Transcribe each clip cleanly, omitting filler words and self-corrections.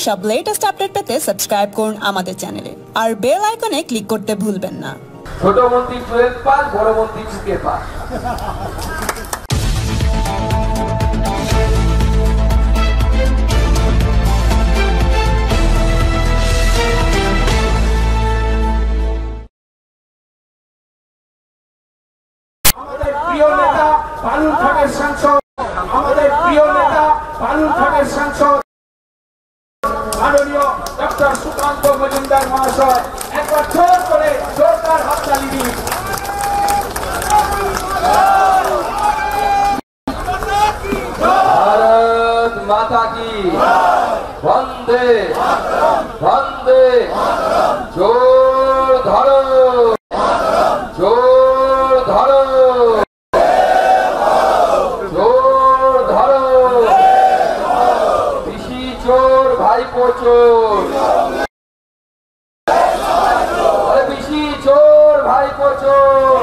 সব latest update পেতে subscribe করুন আমাদের চ্যানেলে আর বেল আইকনে ক্লিক করতে ভুলবেন না। ছোট মন্ত্রী 12 পাস, বড় মন্ত্রী 2 পাস। আমাদের প্রিয় নেতা বালুরঘাটের সাংসদ, আমাদের প্রিয় নেতা বালুরঘাটের সাংসদ মাননীয় ডক্টর সুকান্ত মজুমদার মহাশয়, একবার জোর করে জোরদার হাততালি দিন। ভারত মাতা কি বন্দে বন্দে, জোর ধরো জোর ধরো জোর ধরো, পিসি চোর ভাইপো চোর, আরে পিসি চোর ভাইপো চোর,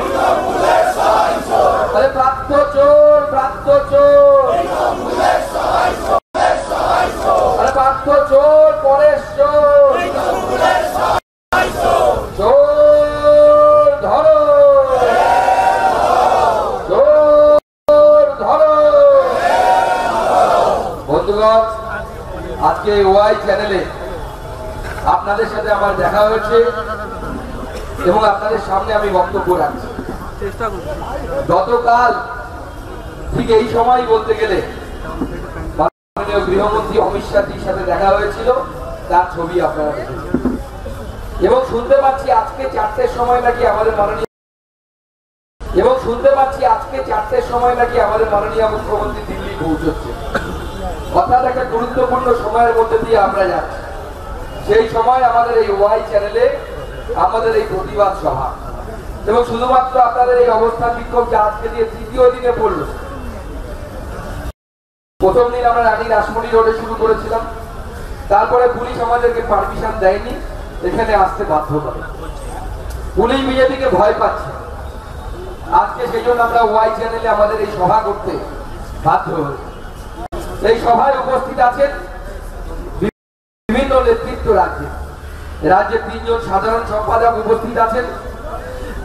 আরে প্রাপ্ত চোর প্রাপ্ত চোর, আরে প্রাপ্ত চোর পরেশ চোর, চোর ধরো চোর ধরো। বন্ধুগণ, আজকে ওয়াই চ্যানেলে আপনাদের সাথে আমার দেখা হয়েছে এবং আপনাদের সামনে আমি বক্তব্য রাখছি। গতকাল ঠিক এই সময় বলতে গেলে মাননীয় গৃহমন্ত্রী অমিত শাহর সাথে দেখা হয়েছিল, তার ছবি আপনারা দেখেছেন এবং শুনতে পাচ্ছি আজকে 4টের সময় নাকি আমাদের মাননীয় মুখ্যমন্ত্রী দিল্লি পৌঁছচ্ছে। অর্থাৎ একটা গুরুত্বপূর্ণ সময়ের মধ্যে দিয়ে আমরা যাচ্ছি। সেই সময় আমাদের এই ওয়াই চ্যানেলে আমাদের এই প্রতিবাদ সভা এবং শুধুমাত্র আপনাদের এই অবস্থান বিক্ষোভ যা আজকে দিয়ে 3য় দিনে পড়ল। প্রথম দিন আমরা রানী রাসমণি রোডে শুরু করেছিলাম, তারপরে পুলিশ আমাদেরকে পারমিশন দেয়নি, এখানে আসতে বাধ্য করে। পুলিশ বিজেপিকে ভয় পাচ্ছে। আজকে সেই জন্য আমরা ওয়াই চ্যানেলে আমাদের এই সভা করতে বাধ্য হয়েছি। এই সভায় উপস্থিত আছেন বিভিন্ন নেতৃত্ব, রাজ্যের 3 জন সাধারণ সম্পাদক উপস্থিত আছেন।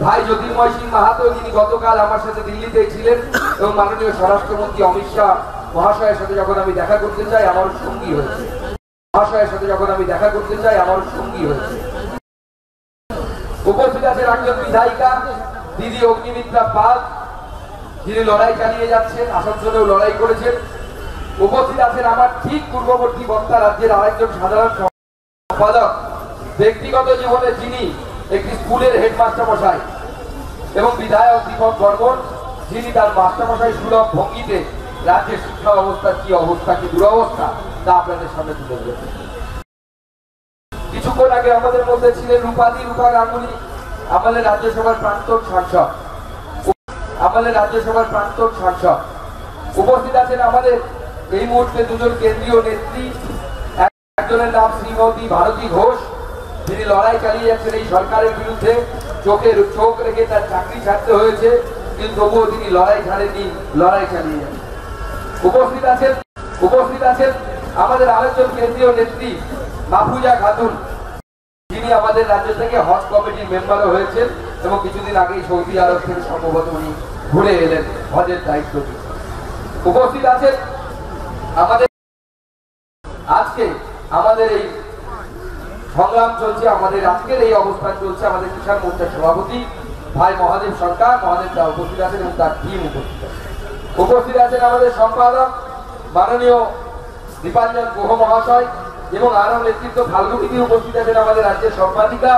ভাই জ্যোতির্ময় সিং মাহাতো, যিনি গতকাল আমার সাথে দিল্লিতে ছিলেন এবং মাননীয় স্বরাষ্ট্রমন্ত্রী অমিত শাহ মহাশয়ের সাথে যখন আমি দেখা করতে চাই আমার সঙ্গী হয়েছে। উপস্থিত আছেন একজন বিধায়িকা দিদি অগ্নিমিত্রা পাল, যিনি লড়াই চালিয়ে যাচ্ছেন, আসানসোলেও লড়াই করেছেন। উপস্থিত আছেন আমার ঠিক পূর্ববর্তী বক্তা রাজ্যের আরেকজন সাধারণ সম্পাদক, ব্যক্তিগত জীবনে যিনি একটি স্কুলের হেডমাস্টার মশাই, এবং বিধায়ক দীপক বর্মন, যিনি তার মাস্টারমশাই সুলভ ভঙ্গিতে রাজ্যের শিক্ষা ব্যবস্থার কি অবস্থা, কি দুরবস্থা তা আপনাদের সামনে তুলে ধরেছেন। কিছুক্ষণ আগে আমাদের মধ্যে ছিলেন রূপা গাঙ্গুলি, আমাদের রাজ্যসভার প্রাক্তন সাংসদ। উপস্থিত আছেন আমাদের এই মুহূর্তে 2 জন কেন্দ্রীয় নেত্রী। একজনের নাম শ্রীমতী ভারতী ঘোষ, যিনি লড়াই চালিয়ে যাচ্ছেন এই সরকারের বিরুদ্ধে। চোখ রেখে তার চাকরি ছাড়তে হয়েছে, কিন্তু তবুও তিনি লড়াই ছাড়েননি, লড়াই চালিয়ে যাচ্ছেন। উপস্থিত আছেন আমাদের আরেকজন কেন্দ্রীয় নেত্রী মাহফুজা খাতুন, যিনি আমাদের রাজ্য থেকে হজ কমিটির মেম্বারও হয়েছেন এবং কিছুদিন আগেই সৌদি আরব থেকে সম্ভবত উনি ঘুরে এলেন হজের দায়িত্ব নিয়ে। উপস্থিত আছেন আমাদের আজকে আমাদের এই সংগ্রাম চলছে, আমাদের আজকের এই অবস্থান চলছে আমাদের কিষাণ মোর্চার সভাপতি ভাই মহাদেব সরকার। মহাদেব দা উপস্থিত আছেন এবং তার টিম উপস্থিত আছেন আমাদের সম্পাদক মাননীয় দীপাঞ্জন গুহ মহাশয় এবং আরো নেতৃত্ব ফাল্গুনি উপস্থিত আছেন আমাদের রাজ্যের সম্পাদিকা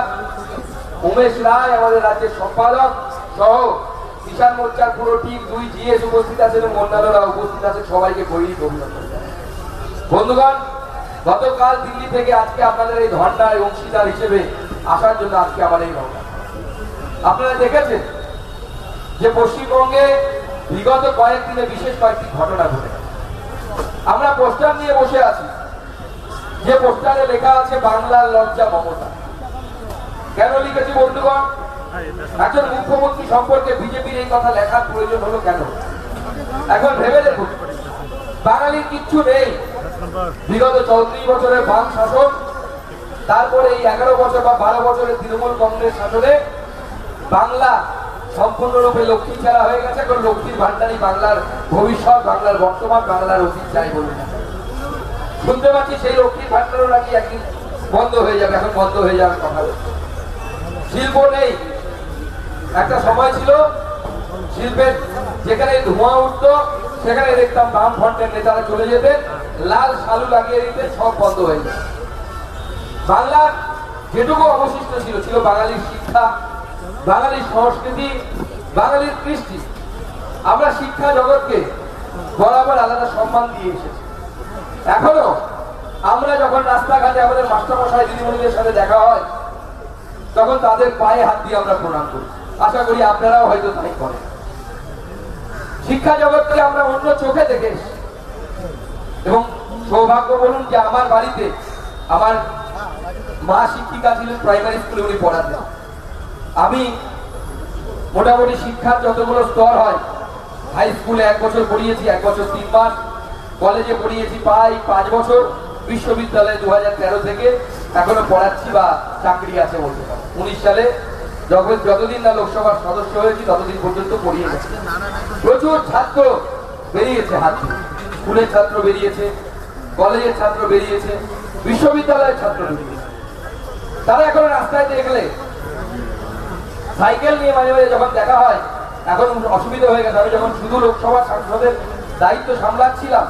উমেশ রায়, আমাদের রাজ্যের সম্পাদক সহ কিষাণ মোর্চার পুরো টিম, 2 GS উপস্থিত আছেন এবং অন্যান্যরা উপস্থিত আছেন। সবাইকে বৈরিক অভিনন্দন। বন্ধুগণ, গতকাল দিল্লি থেকে আজকে আপনাদের এই ধর্নায় অংশীদার হিসেবে আসার জন্য আজকে আমার এই রওনা। আপনারা দেখেছেন যে পশ্চিমবঙ্গে বিগত কয়েকদিনে বিশেষ কয়েকটি ঘটনা ঘটে। আমরা পোস্টার নিয়ে বসে আছি, যে পোস্টারে লেখা আছে বাংলার লজ্জা মমতা। কেন লিখেছি বন্ধুগণ? একজন মুখ্যমন্ত্রী সম্পর্কে বিজেপির এই কথা লেখার প্রয়োজন হলো কেন? এখন ভেবে দেখুন, বাঙালির কিচ্ছু নেই, বিগত 34 বছরের বাম শাসন, তারপরে এই 11 বছর বা 12 বছরের তৃণমূল কংগ্রেস শাসনে বাংলা সম্পূর্ণরূপে লক্ষ্মী ছাড়া হয়ে গেছে। এখন লক্ষ্মীর ভান্ডারই বাংলার ভবিষ্যৎ, বাংলার বর্তমান, বাংলার অতীত চাই বলুন। শুনতে পাচ্ছি সেই লক্ষ্মীর ভান্ডারও নাকি একদিন বন্ধ হয়ে যাবে, এখন বন্ধ হয়ে যাওয়ার কথা। শিল্প নেই। একটা সময় ছিল শিল্পের যেখানে ধোঁয়া উঠত সেখানে দেখতাম বাম ফ্রন্টের নেতারা চলে যেতেন, লাল শালু লাগিয়ে দিতেন, সব বন্ধ হয়ে যেত। বাংলার যেটুকু অবশিষ্ট ছিল ছিল বাঙালির শিক্ষা, বাঙালির সংস্কৃতি, বাঙালির কৃষ্টি। আমরা শিক্ষা জগৎকে বরাবর আলাদা সম্মান দিয়ে এসেছি। এখনো আমরা যখন রাস্তাঘাটে আমাদের মাস্টারমশাই দিদিমণিদের সাথে দেখা হয় তখন তাদের পায়ে হাত দিয়ে আমরা প্রণাম করি। আশা করি আপনারাও হয়তো তাই করেন। শিক্ষা জগৎকে আমরা অন্য চোখে দেখে এবং সৌভাগ্য বলুন যে আমার বাড়িতে আমার মা শিক্ষিকা ছিলেন, প্রাইমারি স্কুলে উনি পড়াতেন। আমি মোটামুটি শিক্ষার যতগুলো স্তর হয়, হাই স্কুলে 1 বছর পড়িয়েছি, 1 বছর 3 মাস, কলেজে পড়িয়েছি প্রায় 5 বছর, বিশ্ববিদ্যালয়ে 2013 থেকে এখনো পড়াচ্ছি বা চাকরি আছে বলতে পারি। 19 সালে যতদিন না লোকসভার সদস্য হয়েছি ততদিন পর্যন্ত পড়িয়ে গেছি। প্রচুর ছাত্র বেরিয়েছে, হাত স্কুলের ছাত্র বেরিয়েছে, কলেজের ছাত্র বেরিয়েছে, বিশ্ববিদ্যালয়ের ছাত্র বেরিয়েছে। তারা এখন রাস্তায় দেখলে সাইকেল নিয়ে মাঝে মাঝে যখন দেখা হয়, এখন অসুবিধা হয়ে গেছে। আমি যখন শুধু লোকসভা সাংসদের দায়িত্ব সামলাচ্ছিলাম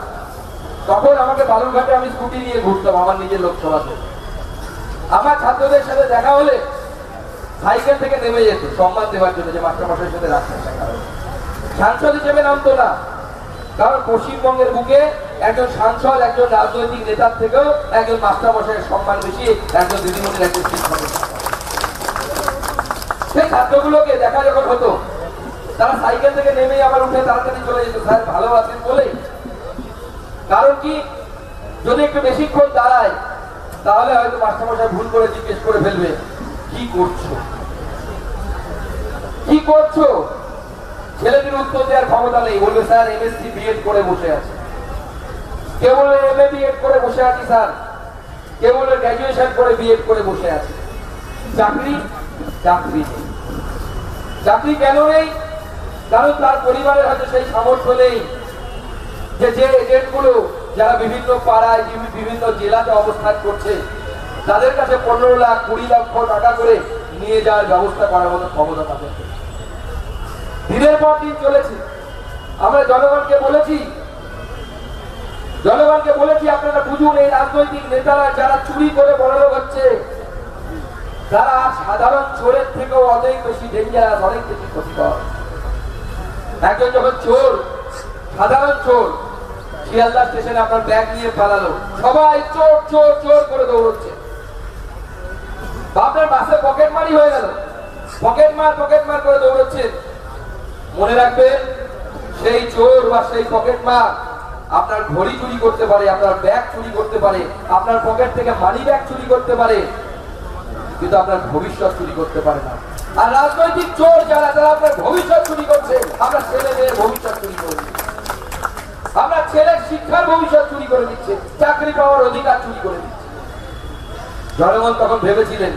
তখন আমাকে বালুরঘাটে আমি স্কুটি নিয়ে ঘুরতাম আমার নিজের লোকসভাতে। আমার ছাত্রদের সাথে দেখা হলে সাইকেল থেকে নেমে যেত সম্মান দেওয়ার জন্য, যে মাস্টারমশাইয়ের সাথে রাস্তায় দেখা হলো। সাংসদ হিসেবে নামতো না, কারণ পশ্চিমবঙ্গের বুকে একজন সাংসদ, একজন রাজনৈতিক নেতার থেকেও একজন মাস্টারমশাইয়ের সম্মান বেশি, একজন দিদিমণির, একজন শিক্ষক। সেই ছাত্রগুলোকে দেখা যখন হতো তারা সাইকেল থেকে নেমে আবার উঠে তাড়াতাড়ি চলে যেত, স্যার ভালো আছেন বলে। কারণ কি, যদি একটু বেশিক্ষণ দাঁড়ায় তাহলে হয়তো মাস্টারমশাই ভুল করে জিজ্ঞেস করে ফেলবে, কি করছো, কি করছো? ছেলেদের উত্তর দেওয়ার ক্ষমতা নেই, বলবে স্যার এমএসসি বিএড করে বসে আছে। কেউ বলবে এমএ বিএড করে বসে আছি স্যার, কেউ বলবে গ্র্যাজুয়েশন করে বিএড করে বসে আছে। চাকরি চাকরি নেই। চাকরি কেন নেই? কারণ তার পরিবারের হয়তো সেই সামর্থ্য নেই যে এজেন্টগুলো যারা বিভিন্ন পাড়ায় বিভিন্ন জেলাতে অবস্থান করছে তাদের কাছে 15 লাখ 20 লক্ষ টাকা করে নিয়ে যাওয়ার ব্যবস্থা করার মতো ক্ষমতা তাদের। দিনের পর দিন চলেছে। আমরা জনগণকে বলেছি আপনারা বুঝুন, এই রাজনৈতিক নেতারা যারা চুরি করে বড়লোক হচ্ছে তারা সাধারণ চোরের থেকেও অনেক বেশি ডেঞ্জারাস, অনেক বেশি ক্ষতিকর। একজন যখন চোর, সাধারণ চোর, শিয়ালদা স্টেশনে আপনার ব্যাগ নিয়ে পালালো, সবাই চোর চোর চোর করে দৌড়চ্ছে। আপনার বাসে পকেট মারি হয়ে গেল, পকেট মার করে দৌড়চ্ছে। মনে রাখবেন, সেই চোর বা সেই পকেট মার আপনার ঘড়ি চুরি করতে পারে, আপনার ব্যাগ চুরি করতে পারে, আপনার পকেট থেকে মানি ব্যাগ চুরি করতে পারে, কিন্তু আপনার ভবিষ্যৎ চুরি করতে পারে না। আর রাজনৈতিক চোর যারা, তারা আপনার ভবিষ্যৎ চুরি করছে। আমরা ছেলে মেয়ের ভবিষ্যৎ চুরি করে দিচ্ছি, আমরা ছেলের শিক্ষার ভবিষ্যৎ চুরি করে দিচ্ছে, চাকরি পাওয়ার অধিকার চুরি করে দিচ্ছে। জনগণ তখন ভেবেছিলেন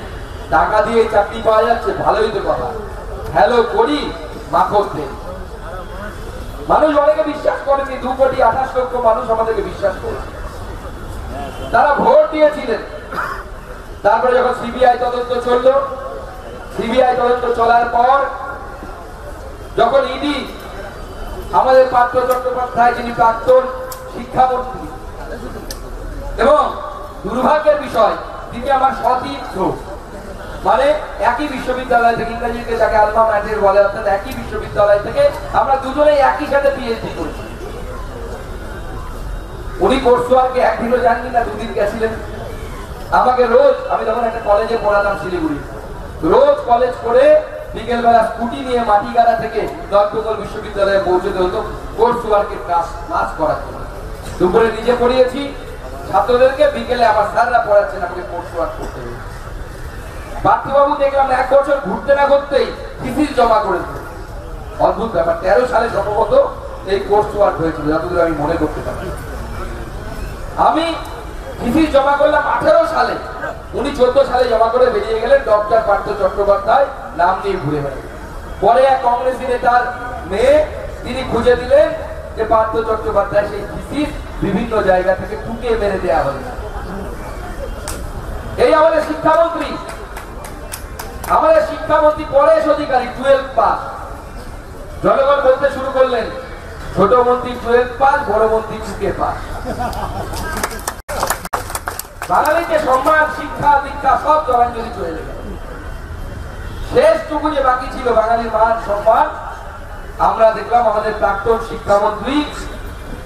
টাকা দিয়ে চাকরি পাওয়া যাচ্ছে, ভালোই তো কথা, হ্যালো করি মাখন দেন। মানুষ অনেকে বিশ্বাস করেনি, 2,28 লক্ষ মানুষ আমাদেরকে বিশ্বাস করেছে, তারা ভোট দিয়েছিলেন। তারপরে যখন সিবিআই তদন্ত চললো, সিবিআই তদন্ত চলার পর যখন ইডি আমাদের পার্থ চট্টোপাধ্যায়, যিনি প্রাক্তন শিক্ষামন্ত্রী এবং দুর্ভাগ্যের বিষয় তিনি আমার সতীর্থ, মানে একই বিশ্ববিদ্যালয় থেকে, ইংরেজিতে যাকে আলমা ম্যাটার বলে, অর্থাৎ একই বিশ্ববিদ্যালয় থেকে আমরা দুজনেই একই সাথে পিএইচডি করেছি। উনি কোর্স ওয়ার্কে একদিনও যাননি না, 2 দিন গেছিলেন। আমাকে রোজ, আমি তখন একটা কলেজে পড়াতাম শিলিগুড়ি, রোজ কলেজ করে বিকেলবেলা স্কুটি নিয়ে মাটিগাড়া থেকে দর্পকল বিশ্ববিদ্যালয়ে পৌঁছতে হতো কোর্স ওয়ার্কের ক্লাস করার জন্য। দুপুরে নিজে পড়িয়েছি ছাত্রদেরকে, বিকেলে আমার স্যাররা পড়াচ্ছেন, আমাকে কোর্স ওয়ার্ক করতে হবে। পার্থবাবু দেখলাম 1 বছর ঘুরতে না ঘুরতেই থিসিস জমা করেছে। অদ্ভুত ব্যাপার, 13 সালে সম্ভবত এই কোর্স ওয়ার্ক হয়েছিল, যতদূর আমি মনে করতে পারি। আমি থিসিস জমা করলাম 18 সালে, উনি 14 সালে জমা করে বেরিয়ে গেলেন। ডক্টর পার্থ চট্টোপাধ্যায় নাম নিয়ে ঘুরে বেড়ালেন। পরে এক কংগ্রেসী নেতার মেয়ে তিনি খুঁজে দিলেন যে পার্থ চট্টোপাধ্যায় সেই থিসিস বিভিন্ন জায়গা থেকে টুকে মেরে দেওয়া হয়েছে। এই আমাদের শিক্ষামন্ত্রী, পরেশ অধিকারী 12 পাস। জনগণ বলতে শুরু করলেন ছোট মন্ত্রী 12 পাস, বড় মন্ত্রী টুকে পাস। বাঙালিকে সম্মান, শিক্ষা, দীক্ষা সব জলাঞ্জলি চলে গেল। শেষটুকু যে বাকি ছিল বাঙালির মান সম্মান, আমরা দেখলাম আমাদের প্রাক্তন শিক্ষামন্ত্রী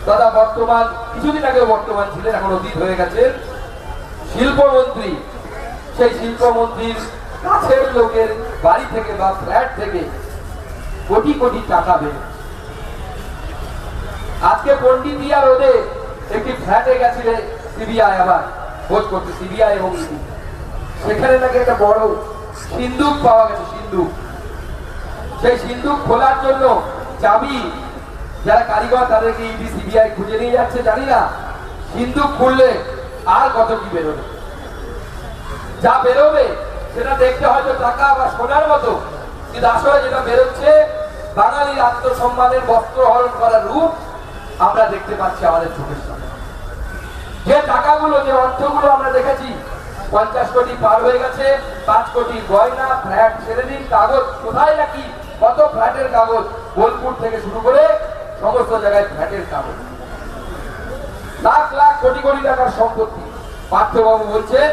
তথা বর্তমান, কিছুদিন আগে বর্তমান ছিলেন, এখন অতীত হয়ে গেছেন, শিল্পমন্ত্রী। সেই শিল্পমন্ত্রীর কাছের লোকের বাড়ি থেকে বা ফ্ল্যাট থেকে কোটি কোটি টাকা বের। আজকে পন্ডিতিয়া রোডে একটি ফ্ল্যাটে গেছিলে সিবিআই, আবার খোঁজ করতে, সিবিআই এবং ইডি। সেখানে নাকি একটা বড় সিন্দুক পাওয়া গেছে, সিন্দুক। সেই সিন্দুক খোলার জন্য চাবি যারা কারিগর তাদেরকে ইডি সিবিআই খুঁজে নিয়ে যাচ্ছে, জানি না সিন্দুক খুললে আর কত কি বেরোবে। যা বেরোবে সেটা দেখতে হয়তো টাকা বা সোনার মতো, কিন্তু আসলে যেটা বেরোচ্ছে বাঙালির আত্মসম্মানের বস্ত্র হরণ করার রূপ আমরা দেখতে পাচ্ছি আমাদের চোখের সামনে। যে টাকাগুলো, যে অর্থগুলো আমরা দেখেছি 50 কোটি পার হয়ে গেছে, 5 কোটি গয়না, ফ্ল্যাট ছেড়ে দিন, কাগজ কোথায় নাকি কত ফ্ল্যাটের কাগজ, বোলপুর থেকে শুরু করে সমস্ত জায়গায় ফ্ল্যাটের কাগজ, লাখ লাখ কোটি কোটি টাকার সম্পত্তি। পার্থবাবু বলছেন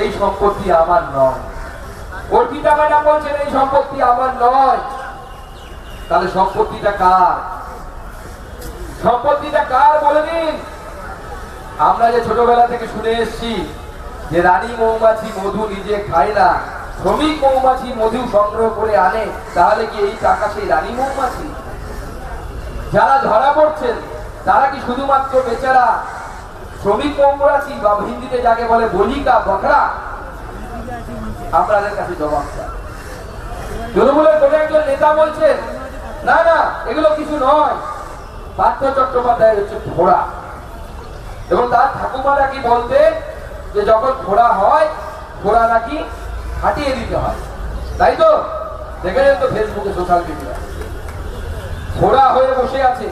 এই সম্পত্তি আমার নয়, অর্পিতা ম্যাডাম বলছেন এই সম্পত্তি আমার নয়। তাহলে সম্পত্তিটা কার? সম্পত্তিটা কার বলে দিন। আমরা যে ছোটবেলা থেকে শুনে এসেছি যে রানী মৌমাছি মধু নিজে খায় না, শ্রমিক মৌমাছি মধু সংগ্রহ করে আনে, তাহলে কি এই টাকা সেই রানী মৌমাছি? যারা ধরা পড়ছেন তারা কি শুধুমাত্র বেচারা শ্রমিক মৌমাছি বা হিন্দিতে যাকে বলে বলিকা বকরা? আপনাদের কাছে জবাব চাই। তৃণমূলের কোন একজন নেতা বলছেন না না এগুলো কিছু নয়, পার্থ চট্টোপাধ্যায় হচ্ছে ঘোড়া। এবং তার ঠাকুমারা কি বলতে যে যখন ঘোড়া হয় ঘোড়া নাকি হাঁটিয়ে দিতে হয়, তাই তো? দেখেছেন তো ফেসবুকে, সোশ্যাল মিডিয়া। ঘোড়া হয়ে বসে আছে,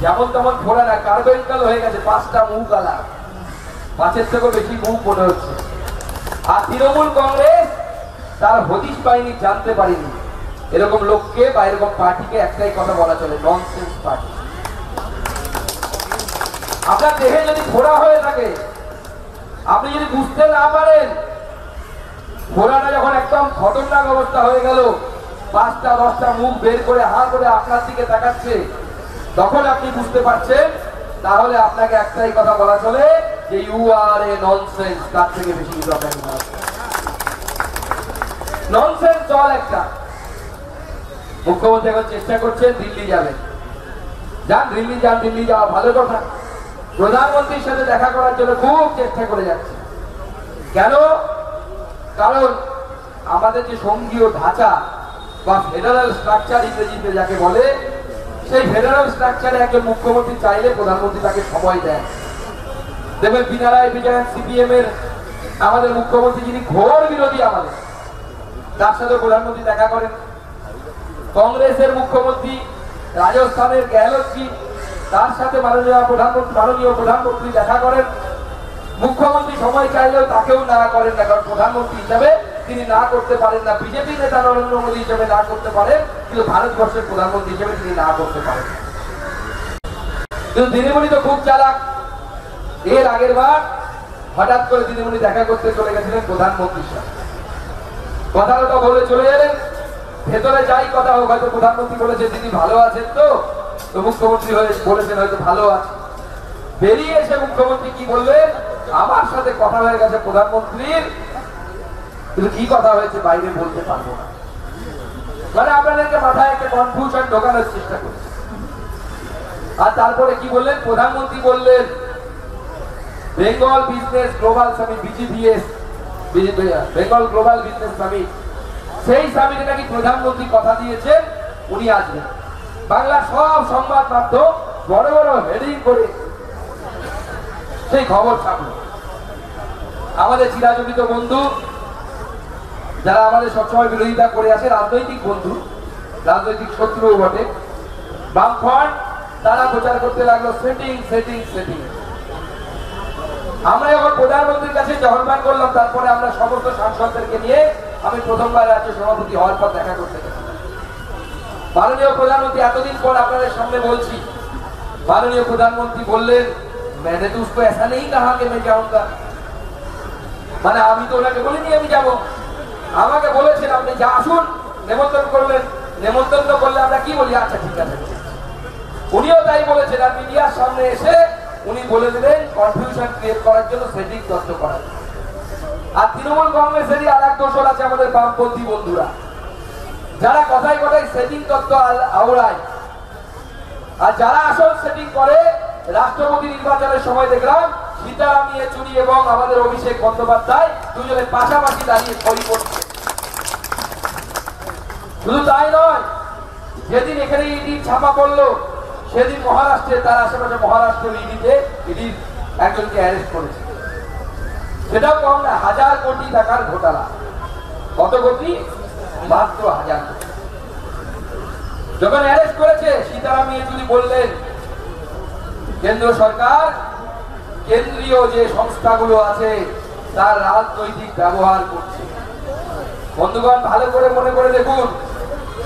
যেমন তেমন ঘোড়া না, কার্বেন্টাল হয়ে গেছে, 5টা মুখ আলা, 5-এর থেকেও বেশি মুখ মনে হচ্ছে। আর তৃণমূল কংগ্রেস তার হদিশ পায়নি, জানতে পারিনি এরকম লোককে বা এরকম পার্টিকে একটাই কথা বলা চলে, ননসেন্স পার্টি। আপনার দেহে যদি ঘোড়া হয়ে থাকে, আপনি যদি বুঝতে না পারেন ঘোড়াটা যখন একদম খতরনাক অবস্থা হয়ে গেল, 5টা 10টা মুখ বের করে হা করে আপনার দিকে তাকাচ্ছে, তখন আপনি বুঝতে পারছেন, তাহলে আপনাকে একটাই কথা বলা চলে যে ইউ আর এ ননসেন্স। তার থেকে বেশি ননসেন্স দল একটা। মুখ্যমন্ত্রী এখন চেষ্টা করছেন দিল্লি যাবেন, যান দিল্লি যান, দিল্লি যাওয়া ভালো কথা। প্রধানমন্ত্রীর সাথে দেখা করার জন্য খুব চেষ্টা করে যাচ্ছে। কেন? কারণ আমাদের যে সঙ্ঘীয় ঢাঁচা বা ফেডারেল স্ট্রাকচার ইংরেজিতে যাকে বলে, সেই ফেডারেল স্ট্রাকচারে একজন মুখ্যমন্ত্রী চাইলে প্রধানমন্ত্রী তাকে সময় দেন। দেখবেন পিনারাই বিজয়ন সিপিএম এর আমাদের মুখ্যমন্ত্রী, যিনি ঘোর বিরোধী আমাদের, তার সাথে প্রধানমন্ত্রী দেখা করেন। কংগ্রেসের মুখ্যমন্ত্রী রাজস্থানের গেহলতজি, তার সাথে মাননীয় প্রধানমন্ত্রী দেখা করেন। মুখ্যমন্ত্রী সময় চাইলেও তাকেও না করেন না, কারণ প্রধানমন্ত্রী হিসাবে তিনি না করতে পারেন না। বিজেপি নেতা নরেন্দ্র মোদী হিসেবে না করতে পারেন, কিন্তু ভারতবর্ষের প্রধানমন্ত্রী হিসেবে তিনি না করতে পারেন। কিন্তু দিদিমণি তো খুব চালাক। এর আগের বার হঠাৎ করে দিদিমণি দেখা করতে চলে গেছিলেন প্রধানমন্ত্রীর সাথে, কথা বলে চলে এলেন। ভেতরে যাই কথা হোক, হয়তো প্রধানমন্ত্রী বলেছে দিদি ভালো আছেন তো মুখ্যমন্ত্রী হয়ে বলেছেন হয়তো ভালো আছে। বেরিয়ে এসে মুখ্যমন্ত্রী কি বললেন, আমার সাথে কথা হয়ে গেছে প্রধানমন্ত্রীর, কিন্তু কি কথা হয়েছে বাইরে বলতে পারবো না। মানে আপনাদেরকে মাথায় একটা কনফিউশন ঢোকানোর চেষ্টা করছে। আর তারপরে কি বললেন, প্রধানমন্ত্রী বললেন Bengal business global summit, BGBS, Bengal global business summit, সেই সামিটে নাকি প্রধানমন্ত্রী কথা দিয়েছেন উনি আসবেন। বাংলা সব সংবাদ মাধ্যম বড় বড় হেডিং করে সেই খবর ছাপল। আমাদের চিরাচরিত বন্ধু যারা আমাদের সবসময় বিরোধিতা করে আসে, রাজনৈতিক বন্ধু, রাজনৈতিক শত্রুও বটে, বামফ্রন্ট, তারা প্রচার করতে লাগলো সেটিং সেটিং সেটিং। আমরা যখন প্রধানমন্ত্রীর কাছে আহ্বান করলাম, তারপরে আমরা সমস্ত সাংসদদেরকে নিয়ে আমি প্রথমবার রাজ্য সভাপতি হওয়ার পর দেখা করতে গেছিলাম। মাননীয় প্রধানমন্ত্রী, এতদিন পর আপনাদের সামনে বলছি, माननीय प्रधानमंत्री बोललेन मैंने तो उसको ऐसा नहीं कहा कि मैं जाऊंगा, মানে আমি তো ওনাকে বলিনি আমি যাব, আমাকে বলেছেন আপনি যা আসুন, নিমন্ত্রণ করলেন, নিমন্ত্রণ করলে আমরা কি বলি আচ্ছা ঠিক আছে। উনিও তাই বলেছেন, আর মিডিয়ার সামনে এসে উনি বলে দিলেন কনফিউশন ক্রিয়েট করার জন্য সেটিং তত্ত্ব করার। আর তৃণমূল কংগ্রেসেরই আর এক দোষর আছে আমাদের বামপন্থী বন্ধুরা, যারা কথায় কথায় সেটিং তত্ত্ব আওড়ায়, আর যারা আসল সেটিং করে। রাষ্ট্রপতি নির্বাচনের সময় দেখলাম সীতারাম ইয়েচুরি এবং আমাদের অভিষেক বন্দ্যোপাধ্যায় দুজনে পাশাপাশি দাঁড়িয়ে ছবি করছে। শুধু তাই নয়, যেদিন এখানে ইডি ছাপা পড়লো সেদিন মহারাষ্ট্রে, তার আশেপাশে মহারাষ্ট্রের ইডি একজনকে অ্যারেস্ট করেছে। সেটাও কম না, 1000 কোটি টাকার ঘোটালা। কত কোটি? মাত্র 1000 কোটি। যখন অ্যারেস্ট করেছে, সীতারাম ইয়েচুরি বললেন কেন্দ্র সরকার কেন্দ্রীয় যে সংস্থাগুলো আছে তার রাজনৈতিক ব্যবহার করছে। বন্ধুগণ, ভালো করে মনে করে দেখুন,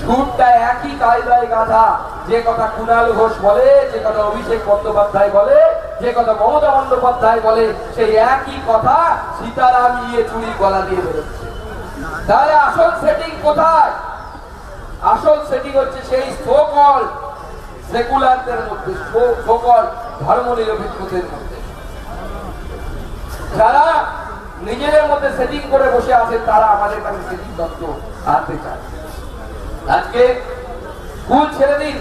সুরটা একই কায়দায় গাধা। যে কথা কুণাল ঘোষ বলে, যে কথা অভিষেক বন্দ্যোপাধ্যায় বলে, যে কথা মমতা বন্দ্যোপাধ্যায় বলে, সেই একই কথা সীতারাম ইয়েচুরি গলা দিয়ে বেরোচ্ছে। তাহলে আসল সেটিং কোথায়? আসল সেটিং হচ্ছে সেই সোকল সেকুলারদের মধ্যে, সোকল ধর্মনিরপেক্ষদের মধ্যে, যারা নিজেদের মধ্যে সেটিং করে বসে আছে, তারা আমাদের কাছে সেটিং তত্ত্ব আনতে চায়। আজকে স্কুল ছেড়ে দিন,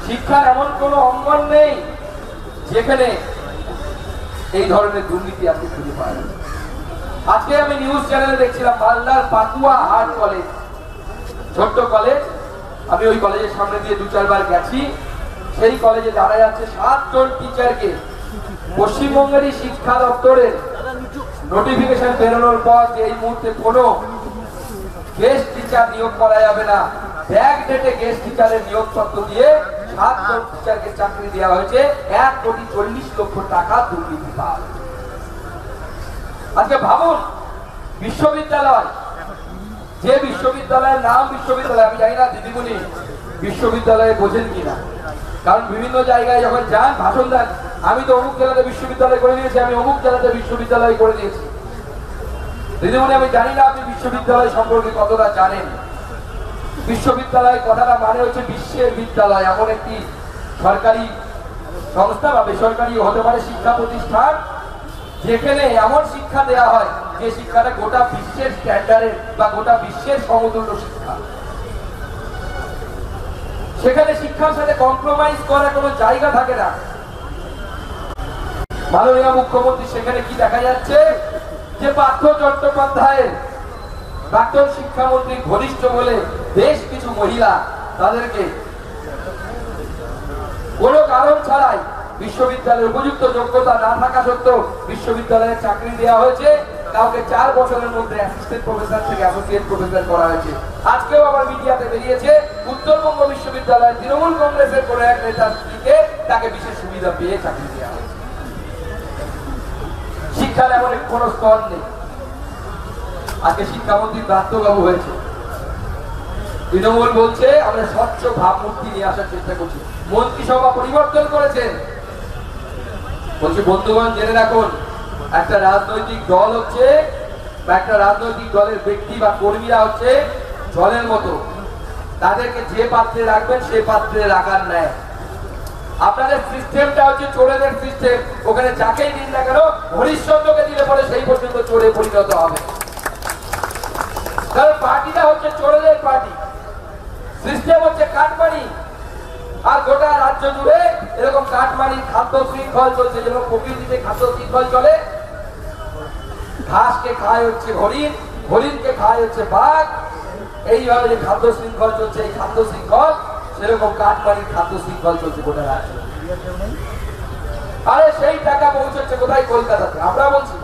শিক্ষার এমন কোন অঙ্গন নেই যেখানে এই ধরনের দুর্নীতি আজকে খুঁজে পাওয়া যাবে। আজকে আমি নিউজ চ্যানেলে দেখছিলাম মালদার পাকুয়া হাট কলেজ, ছোট্ট কলেজ, আমি ওই কলেজের সামনে দিয়ে 2-4 বার গেছি। সেই কলেজে দাঁড়া যাচ্ছে 7 জন টিচারকে পশ্চিমবঙ্গেরই শিক্ষা দপ্তরের নোটিফিকেশন বেরোনোর পর যে এই মুহূর্তে কোনো গেস্ট টিচার নিয়োগ করা যাবে না, ব্যাক ডেটে গেস্ট টিচারের নিয়োগপত্র দিয়ে 7 জন টিচারকে চাকরি দেওয়া হয়েছে। 1,40,00,000 টাকা দুর্নীতি পাওয়া হয়েছে। আজকে ভাবুন, বিশ্ববিদ্যালয়, যে বিশ্ববিদ্যালয়ের নাম বিশ্ববিদ্যালয়, আমি জানি না দিদিমণি বিশ্ববিদ্যালয়ে বোঝেন কিনা, কারণ বিভিন্ন জায়গায় যখন যান ভাষণ দেন, আমি তো অমুক জেলাতে বিশ্ববিদ্যালয় করে দিয়েছি, আমি অমুক জেলাতে বিশ্ববিদ্যালয় করে দিয়েছি। দিদিমণি, আমি জানি না আপনি বিশ্ববিদ্যালয় সম্পর্কে কতটা জানেন। বিশ্ববিদ্যালয় কথাটা মানে হচ্ছে বিশ্বের বিদ্যালয়, এমন একটি সরকারি সংস্থা বা বেসরকারি হতে পারে শিক্ষা প্রতিষ্ঠান, যেখানে এমন শিক্ষা দেওয়া হয় যে শিক্ষাটা গোটা বিশ্বের স্ট্যান্ডার্ডের বা গোটা বিশ্বের সমতুল্য শিক্ষা। সেখানে শিক্ষার সাথে কম্প্রোমাইজ করার কোনো জায়গা থাকে না। মাননীয় মুখ্যমন্ত্রী, সেখানে কি দেখা যাচ্ছে যে পার্থ চট্টোপাধ্যায়ের প্রাক্তন শিক্ষামন্ত্রী ঘনিষ্ঠ বলে বেশ কিছু মহিলা, তাদেরকে কোনো কারণ ছাড়াই বিশ্ববিদ্যালয়ের উপযুক্ত যোগ্যতা না থাকা সত্ত্বেও বিশ্ববিদ্যালয়ের চাকরি দেওয়া হয়েছে। কাউকে 4 বছরের মধ্যে অ্যাসিস্ট্যান্ট প্রফেসর থেকে অ্যাসোসিয়েট প্রফেসর করা হয়েছে। আজকেও আবার মিডিয়াতে বেরিয়েছে উত্তরবঙ্গ বিশ্ববিদ্যালয়ের তৃণমূল কংগ্রেসের কোনো এক নেতার স্ত্রীকে তাকে বিশেষ সুবিধা পেয়ে চাকরি দেওয়া হয়েছে। শিক্ষার এমন কোনো স্তর নেই। আজকে শিক্ষামন্ত্রী ব্রাত্যবাবু হয়েছে, তৃণমূল বলছে আমরা স্বচ্ছ ভাবমূর্তি নিয়ে আসার চেষ্টা করছি, মন্ত্রিসভা পরিবর্তন করেছেন। বলছি বন্ধুগণ, জেনে রাখুন, একটা রাজনৈতিক দল হচ্ছে বা একটা রাজনৈতিক দলের ব্যক্তি বা কর্মীরা হচ্ছে জলের মতো, তাদেরকে যে পাত্রে রাখবেন সে পাত্রে রাখার নেয়। আপনাদের সিস্টেমটা হচ্ছে চোরেদের সিস্টেম, ওখানে যাকেই দিন না কেন হরিশ্চন্দ্রকে দিলে পরে সেই পর্যন্ত চোরে পরিণত হবে, কারণ পার্টিটা হচ্ছে চোরেদের পার্টি, সিস্টেম হচ্ছে কাটমানি। আর গোটা রাজ্য জুড়ে এরকম কাটমানির খাদ্য শৃঙ্খল চলছে, যেরকম প্রকৃতিতে খাদ্য শৃঙ্খল চলে, ঘাসকে খায় হচ্ছে হরিণ, হরিণকে খায় হচ্ছে বাঘ, এইভাবে যে খাদ্য শৃঙ্খল চলছে, এই খাদ্য শৃঙ্খল সেরকম কাটমানির খাদ্য শৃঙ্খল চলছে গোটা রাজ্য। আরে সেই টাকা পৌঁছচ্ছে কোথায়? কলকাতাতে। আমরা বলছি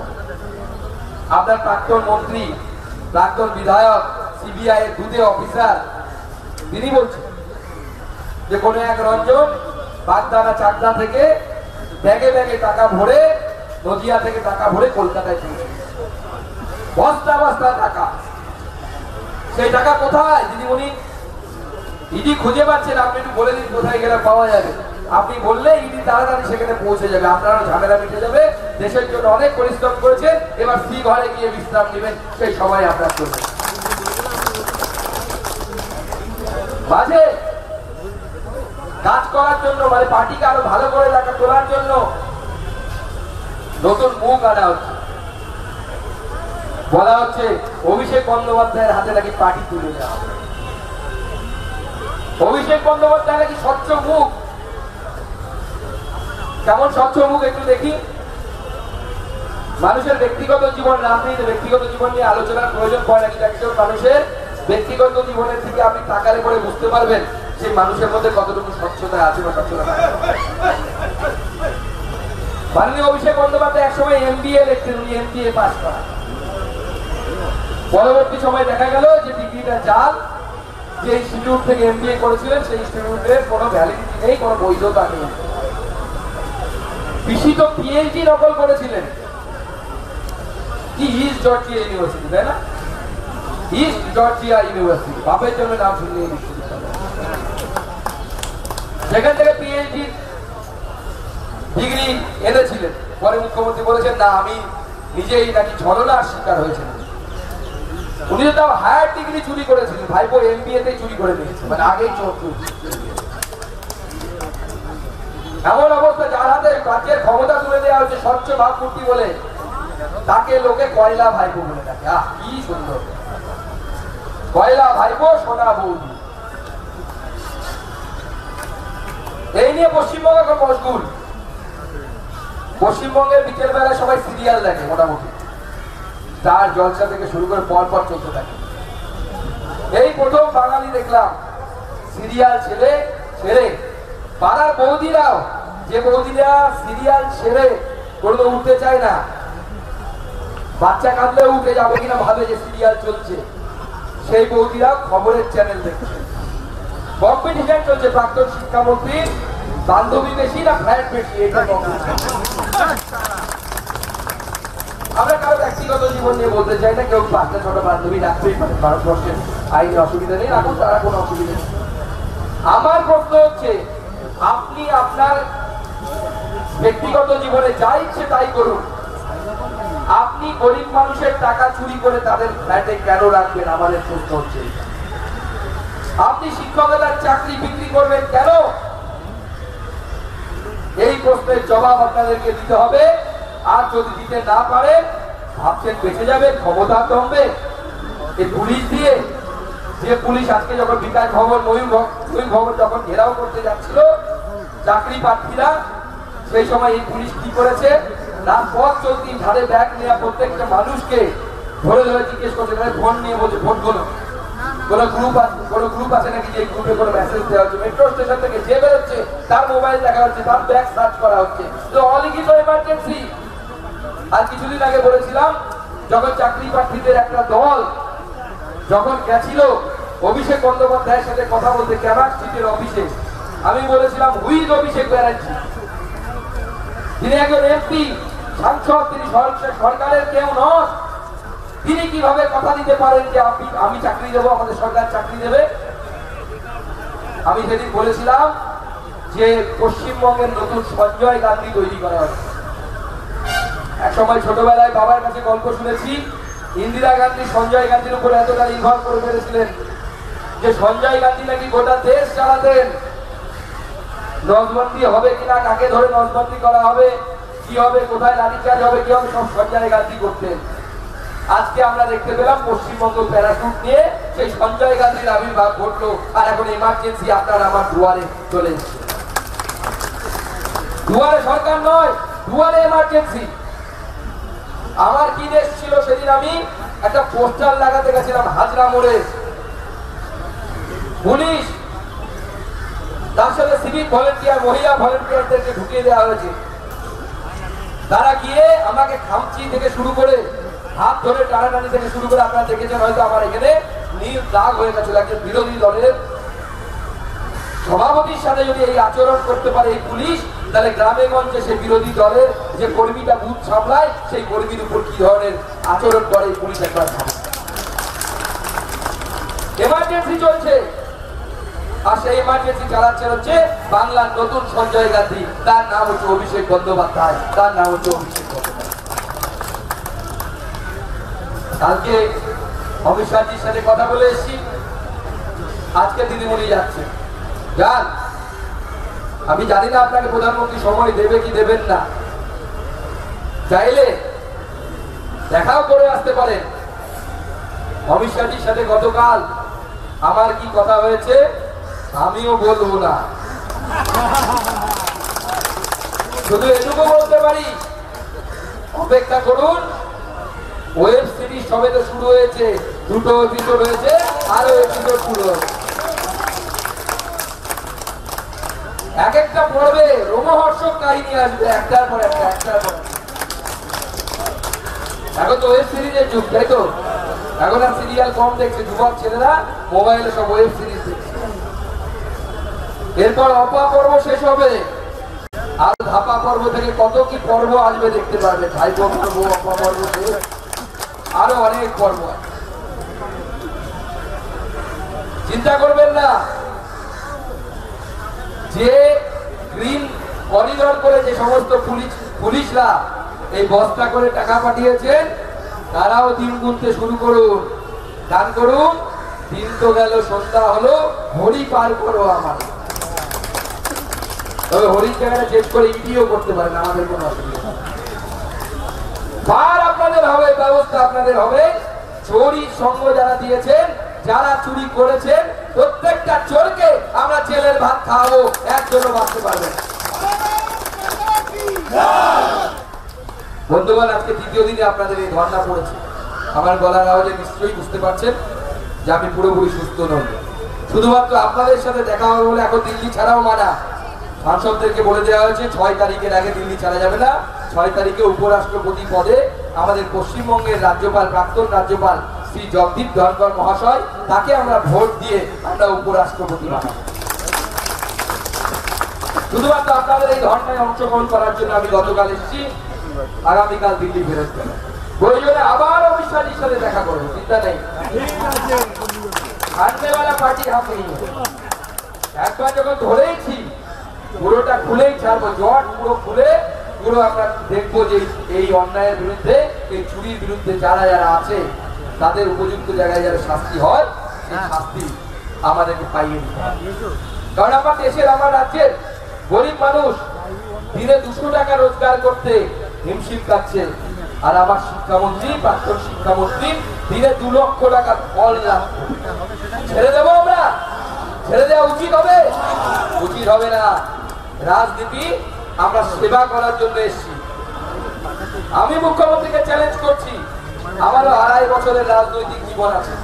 আপনার প্রাক্তন মন্ত্রী, প্রাক্তন বিধায়ক, সিবিআই এর দুধে অফিসার, তিনি বলছেন যে কোনো এক রঞ্জন বাগদানা চাকদা থেকে ব্যাগে ব্যাগে টাকা ভরে, নদিয়া থেকে টাকা ভরে কলকাতায় পৌঁছে, বস্তা বস্তা টাকা। সেই টাকা কোথায় দিদিমণি? ইডি খুঁজে পাচ্ছেন, আপনি একটু বলে দিন কোথায় গেলে পাওয়া যাবে। আপনি বললে ইডি তাড়াতাড়ি সেখানে পৌঁছে যাবে, আপনারও ঝামেলা মিটে যাবে। দেশের জন্য অনেক পরিশ্রম করেছেন, এবার শ্রী ঘরে গিয়ে বিশ্রাম নেবেন, সেই সময় আপনার চলবে। মাঝে কাজ করার জন্য, মানে পার্টিকে আরো ভালো করে রাখা তোলার জন্য নতুন মুখ আনা হচ্ছে। বলা হচ্ছে অভিষেক বন্দ্যোপাধ্যায়ের হাতে নাকি পার্টি তুলে দেওয়া হবে। অভিষেক বন্দ্যোপাধ্যায় নাকি স্বচ্ছ মুখ। কেমন স্বচ্ছ মুখ একটু দেখি। মানুষের ব্যক্তিগত জীবন, রাজনীতি ব্যক্তিগত জীবন নিয়ে আলোচনার প্রয়োজন পড়ে নাকি? একজন মানুষের ব্যক্তিগত জীবনের থেকে আপনি তাকালে করে বুঝতে পারবেন সেই মানুষের মধ্যে কতটুকু স্বচ্ছতা আছে বা স্বচ্ছতা নাই। মাননীয় অভিষেক বন্দ্যোপাধ্যায় একসময় এমবিএ লিখতেন, উনি এমবিএ পাস করা। পরবর্তী সময় দেখা গেল যে ডিগ্রিটা জাল। যে ইনস্টিটিউট থেকে এমবিএ করেছিলেন সেই ইনস্টিটিউটের কোনো ভ্যালিডিটি নেই, কোনো বৈধতা নেই। বিশিষ্ট পিএইচডি নকল করেছিলেন কি ইস্ট জর্জিয়া ইউনিভার্সিটি, তাই না? ইস্ট জর্জিয়া ইউনিভার্সিটি, বাপের জন্য নাম শুনলে সেখান থেকে পিএইচডি ডিগ্রি এনেছিলেন। পরে মুখ্যমন্ত্রী বলেছেন না, আমি নিজেই নাকি ছলনার শিকার হয়েছিলেন। উনি তো তাও হায়ার ডিগ্রি চুরি করেছিলেন, ভাইপো এমবিএ তে চুরি করে নিয়েছে, মানে আগেই চোর। এমন অবস্থা, যার হাতে রাজ্যের ক্ষমতা তুলে দেওয়া হচ্ছে স্বচ্ছ ভাবমূর্তি বলে, তাকে লোকে কয়লা ভাইপো বলে ডাকে। আহ, কি সুন্দর! কয়লা ভাইপো, সোনা বৌদি। এই নিয়ে পশ্চিমবঙ্গ এখন মশগুল। পশ্চিমবঙ্গের বিকেল বেলায় সবাই সিরিয়াল দেখে, মোটামুটি তার জলসা থেকে শুরু করে পরপর চলতে থাকে। এই প্রথম বাঙালি দেখলাম সিরিয়াল ছেড়ে পাড়ার বৌদিরাও, যে বৌদিরা সিরিয়াল ছেড়ে কোনো উঠতে চায় না, বাচ্চা কাঁদলেও উঠে যাবে কিনা ভাবে যে সিরিয়াল চলছে, সেই বৌদিরাও খবরের চ্যানেল দেখছে। কম্পিটিশন চলছে প্রাক্তন শিক্ষামন্ত্রীর বান্ধবী বেশি না ফ্ল্যাট বেশি, এটা কম্পিটিশন। আমরা কারো ব্যক্তিগত জীবন নিয়ে বলতে চাই না, কেউ পাঁচটা ছোট বান্ধবী রাখতেই পারে, ভারতবর্ষের আইনে অসুবিধা নেই, রাখুন, তারা কোনো অসুবিধা নেই। আমার প্রশ্ন হচ্ছে, আপনি আপনার ব্যক্তিগত জীবনে যা ইচ্ছে তাই করুন, আপনি গরিব মানুষের টাকা চুরি করে তাদের ফ্ল্যাটে কেন রাখবেন? আমাদের প্রশ্ন হচ্ছে, আপনি শিক্ষকতার চাকরি বিক্রি করবেন কেন? এই প্রশ্নের জবাব আপনাদেরকে দিতে হবে। আর যদি দিতে না পারেন, ভাবছেন বেঁচে যাবে, ক্ষমতা কমবে এই পুলিশ দিয়ে। যে পুলিশ আজকে যখন বিকাশ ভবন, ময়ূর ভবন যখন ঘেরাও করতে যাচ্ছিল চাকরি প্রার্থীরা, সেই সময় এই পুলিশ কি করেছে? তার পথ চলতি ধারে ব্যাগ নেওয়া প্রত্যেকটা মানুষকে ধরে ধরে জিজ্ঞেস করছে, ফোন নিয়ে বলছে ভোট গুলো কোন গ্রুপ আছে নাকি, যে গ্রুপে কোনো মেসেজ দেওয়া হচ্ছে, মেট্রো স্টেশন থেকে যে বেরোচ্ছে তার মোবাইল দেখা হচ্ছে, তার ব্যাগ সার্চ করা হচ্ছে। তো অলিখিত এমার্জেন্সি। আর কিছুদিন আগে বলেছিলাম, যখন চাকরি প্রার্থীদের একটা দল যখন গেছিল অভিষেক বন্দ্যোপাধ্যায়ের সাথে কথা বলতে ক্যামাক স্ট্রিটের অফিসে, আমি বলেছিলাম হুইজ অভিষেক ব্যানার্জি, তিনি একজন এমপি, সাংসদ, তিনি সরকারের কেউ নন, তিনি কিভাবে কথা দিতে পারেন যে আমি চাকরি দেবো, আমাদের সরকার চাকরি দেবে? আমি সেদিন বলেছিলাম যে পশ্চিমবঙ্গের নতুন সঞ্জয় গান্ধী তৈরি করা হচ্ছে। এক সময় ছোটবেলায় বাবার কাছে গল্প শুনেছি, ইন্দিরা গান্ধী সঞ্জয় গান্ধীর উপর এতটা নির্ভর করে ফেলেছিলেন যে সঞ্জয় গান্ধী নাকি গোটা দেশ চালাতেন। নজবন্দি হবে কিনা, কাকে ধরে নজবন্দি করা হবে, কি হবে, কোথায় লাঠিচার্জ হবে, কি হবে, সব সঞ্জয় গান্ধী করতেন। আজকে আমরা দেখতে পেলাম পশ্চিমবঙ্গ প্যারাশুট নিয়ে সেই সঞ্জয় গান্ধীর আবির্ভাব ঘটলো, আর এখন এমার্জেন্সি আপনার আমার দুয়ারে চলে এসছে। দুয়ারে সরকার নয়, দুয়ারে এমার্জেন্সি। আমার কি দেশ ছিল, সেদিন আমি একটা পোস্টার লাগাতে গেছিলাম হাজরা মোড়ে, পুলিশ তার সাথে সিভিক ভলেন্টিয়ার, মহিলা ভলেন্টিয়ারদেরকে ঢুকিয়ে দেওয়া হয়েছে। তারা গিয়ে আমাকে খামচি থেকে শুরু করে হাত ধরে টানাটানি থেকে শুরু করে আপনারা দেখেছেন হয়তো আমার এখানে নীল দাগ হয়ে গেছিল। একজন বিরোধী দলের সভাপতির সাথে যদি এই আচরণ করতে পারে এই পুলিশ, তাহলে গ্রামে গঞ্জে সেই বিরোধী দলের যে কর্মীটা বুথ সামলায় সেই কর্মীর উপর কি ধরনের আচরণ করে এই পুলিশ একবার ভাবে। এমার্জেন্সি চলছে, আর সেই এমার্জেন্সি চালাচ্ছেন হচ্ছে বাংলার নতুন সঞ্জয় গান্ধী, তার নাম হচ্ছে অভিষেক বন্দ্যোপাধ্যায়, তার নাম হচ্ছে অভিষেক বন্দ্যোপাধ্যায়। কালকে অমিত শাহজির সাথে কথা বলে এসেছি, আজকে দিদিমণি যাচ্ছে, যান। আমি জানি না আপনাকে প্রধানমন্ত্রী সময় দেবে কি দেবেন না, চাইলে দেখাও করে আসতে পারেন। অমিত শাহজির সাথে গতকাল আমার কি কথা হয়েছে আমিও বলবো না, শুধু এটুকু বলতে পারি অপেক্ষা করুন। ওয়েব সিরিজ সবে তো শুরু হয়েছে, 2টো এপিসোড হয়েছে, আরো এপিসোড শুরু হবে। এক একটা পর্বে রোমহর্ষক কাহিনী আসবে, একটার পর একটা, একটার পর। এখন তো ওয়েব সিরিজের যুগ, তাই তো? এখন আর সিরিয়াল কম দেখছে যুবক ছেলেরা, মোবাইলে সব ওয়েব সিরিজ দেখছে। এরপর অপা পর্ব শেষ হবে, আর ধাপা পর্ব থেকে কত কি পর্ব আসবে দেখতে পারবে। ভাইপো পর্ব, অপা পর্ব, আরো অনেক পর্ব। চিন্তা করবেন না, যে গ্রিন করিডর করে যে সমস্ত পুলিশরা এই বস্তা করে টাকা পাঠিয়েছেন, তারাও দিন গুনতে শুরু করুন, দান করুন। দিন তো গেল, সন্ধ্যা হলো, হরি পার করো আমার। তবে হরির জায়গাটা চেঞ্জ করে ইডিও করতে পারেন, আমাদের কোনো অসুবিধা নেই। পার আপনাদের হবে, ব্যবস্থা আপনাদের হবে। চোরির সঙ্গ যারা দিয়েছেন, যারা চুরি করেছেন, প্রত্যেকটা চোরকে আমরা জেলের ভাত খাওয়াবো, একজনও বাঁচতে পারবেন। বন্ধুগণ, আজকে দ্বিতীয় দিনে আপনাদের এই ধর্ণা পড়েছে। আমার গলার আওয়াজে নিশ্চয়ই বুঝতে পারছেন যে আমি পুরোপুরি সুস্থ নই। শুধুমাত্র আপনাদের সাথে দেখা হবে বলে এখন দিল্লি ছাড়াও মানা। সাংসদদেরকে বলে দেওয়া হয়েছে 6 তারিখের আগে দিল্লি ছাড়া যাবে না। 6 তারিখে উপরাষ্ট্রপতি পদে আমাদের পশ্চিমবঙ্গের রাজ্যপাল, প্রাক্তন রাজ্যপাল শ্রী জগদীপ ধনখড় মহাশয়, তাকে আমরা ভোট দিয়ে আমরা উপরাষ্ট্রপতি বানাবো। শুধুমাত্র আপনাদের এই ধর্নায় অংশগ্রহণ করার জন্য আমি গতকাল এসেছি, আগামীকাল দিল্লি ফেরত যাবো। প্রয়োজনে আবার অমিত শাহজির সাথে দেখা করবো, চিন্তা নেই। আননেওয়ালা পার্টি হাতে একবার যখন ধরেইছি, পুরোটা খুলেই ছাড়বো, জট পুরো খুলে পুরো আমরা দেখবো যে এই অন্যায়ের বিরুদ্ধে, এই চুরির বিরুদ্ধে যারা যারা আছে, তাদের উপযুক্ত জায়গায় যারা শাস্তি হয়, সেই শাস্তি আমাদেরকে পাইয়ে দিতে হবে। কারণ আমার দেশের, আমার রাজ্যের গরিব মানুষ দিনে 200 টাকা রোজগার করতে হিমশিম খাচ্ছে, আর আমার শিক্ষামন্ত্রী, প্রাক্তন শিক্ষামন্ত্রী দিনে 2 লক্ষ টাকা ফল লাভ। ছেড়ে দেবো আমরা? ছেড়ে দেওয়া উচিত হবে? উচিত হবে না। রাজনীতি আমরা সেবা করার জন্য এসেছি। আমি মুখ্যমন্ত্রীকে চ্যালেঞ্জ করছি, আমারও 2.5 বছরের রাজনৈতিক জীবন আছে।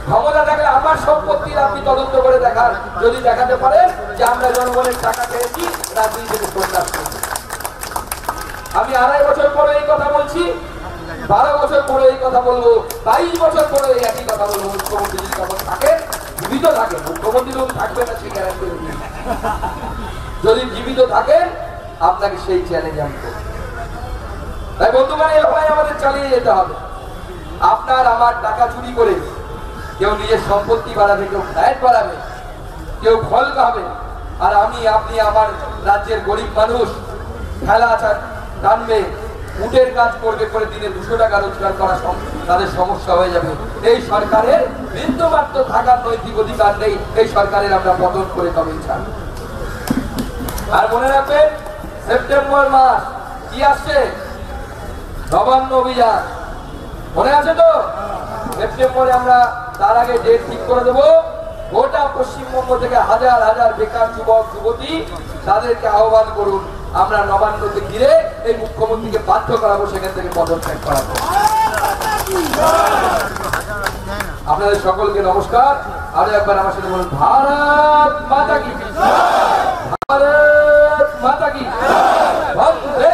ক্ষমতা থাকলে আমার সম্পত্তির আপনি তদন্ত করে দেখান, যদি দেখাতে পারেন যে আমরা জনগণের টাকা খেয়েছি, রাজনীতি থেকে সন্ন্যাস করেছি। আমি 2.5 বছর পরে এই কথা বলছি, 12 বছর পরে এই কথা বলবো, 22 বছর পরে এই একই কথা বলবো। মুখ্যমন্ত্রী যদি তখন থাকেন, জীবিত থাকেন, মুখ্যমন্ত্রী যখন থাকবে না সেই গ্যারান্টি দিই। যদি জীবিত থাকেন, আপনাকে সেই চ্যালেঞ্জ আমি করব। তাই বন্ধুগণ, এই লড়াই আমাদের চালিয়ে যেতে হবে। আপনার আমার টাকা চুরি করে কেউ নিজের সম্পত্তি বাড়াবে, কেউ ফ্ল্যাট বাড়াবে, কেউ ফল খাবে, আর আমি, আপনি, আমার রাজ্যের গরিব মানুষ খেলা টানবে, উটের কাজ করবে, করে দিনে 200 টাকা রোজগার করা তাদের সমস্যা হয়ে যাবে। এই সরকারের বিন্দুমাত্র থাকার নৈতিক অধিকার নেই। এই সরকারের আমরা পতন করে তবে ছাড়ব। আর মনে রাখবেন, সেপ্টেম্বর মাস কি আসছে? নবান্ন অভিযান মনে আছে তো? সেপ্টেম্বরে আমরা তার আগে ডেট ঠিক করে দেবো। গোটা পশ্চিমবঙ্গ থেকে হাজার হাজার বেকার যুবক যুবতী, তাদেরকে আহ্বান করুন, আমরা নবান্নকে ঘিরে এই মুখ্যমন্ত্রীকে বাধ্য করাবো সেখান থেকে পদত্যাগ করাবো। আপনাদের সকলকে নমস্কার। আরো একবার আমার সাথে বলুন, ভারত মাতা কি, ভারত মাতা কি, বন্দে